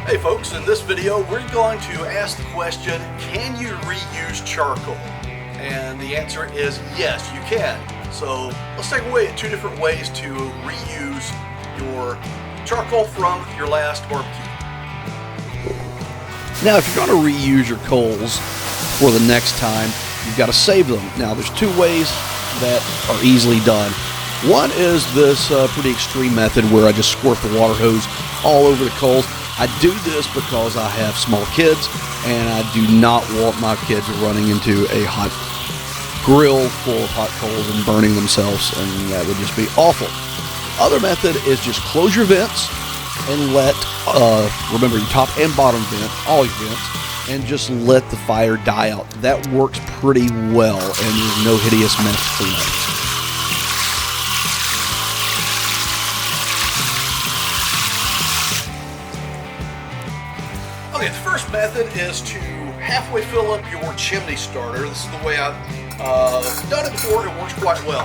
Hey folks, in this video we're going to ask the question, can you reuse charcoal? And the answer is yes, you can. So let's take away at two different ways to reuse your charcoal from your last barbecue. Now if you're going to reuse your coals for the next time, you've got to save them. Now there's two ways that are easily done. One is this pretty extreme method where I just squirt the water hose all over the coals. I do this because I have small kids and I do not want my kids running into a hot grill full of hot coals and burning themselves, and that would just be awful. Other method is just close your vents and let, remember your top and bottom vent, all your vents, and just let the fire die out. That works pretty well and there's no hideous mess to clean up. Okay, the first method is to halfway fill up your chimney starter. This is the way I've done it before. It works quite well.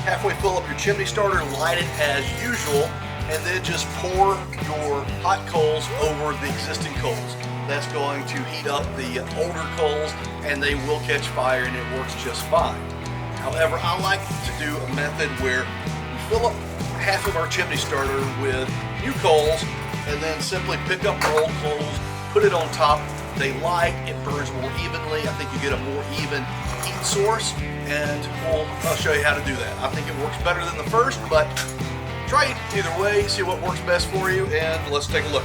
Halfway fill up your chimney starter, light it as usual, and then just pour your hot coals over the existing coals. That's going to heat up the older coals and they will catch fire and it works just fine. However, I like to do a method where we fill up half of our chimney starter with new coals and then simply pick up our old coals, put it on top. They light, it burns more evenly. I think you get a more even heat source, and I'll show you how to do that. I think it works better than the first, but try it either way, see what works best for you, and let's take a look.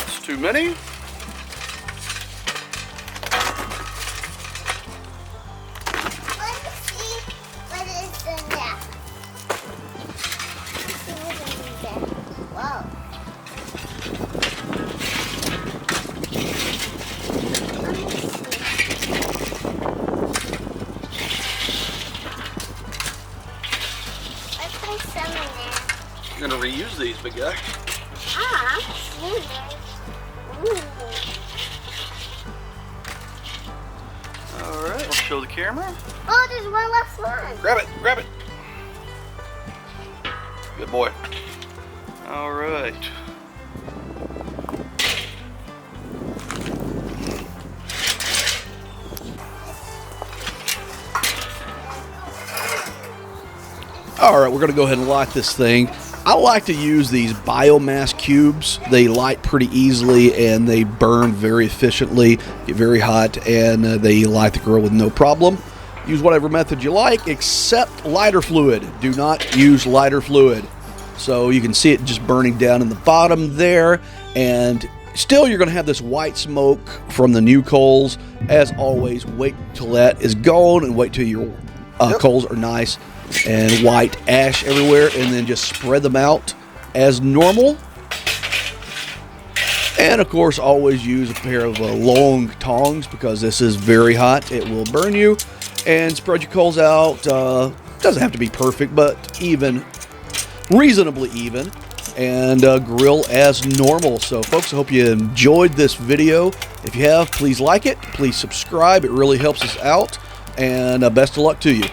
It's too many. You're gonna reuse these, big guy. Alright, I'll show the camera. Oh, there's one last one. Grab it, grab it. Good boy. Alright. Alright, we're going to go ahead and light this thing. I like to use these biomass cubes. They light pretty easily and they burn very efficiently, get very hot, and they light the grill with no problem. Use whatever method you like except lighter fluid. Do not use lighter fluid. So you can see it just burning down in the bottom there, and still you're going to have this white smoke from the new coals. As always, wait till that is gone and wait till your coals are nice and white ash everywhere, and then just spread them out as normal. And of course, always use a pair of long tongs because this is very hot. It will burn you. And spread your coals out. Doesn't have to be perfect, but even, reasonably even, and grill as normal. So folks, I hope you enjoyed this video. If you have, please like it, please subscribe. It really helps us out, and best of luck to you.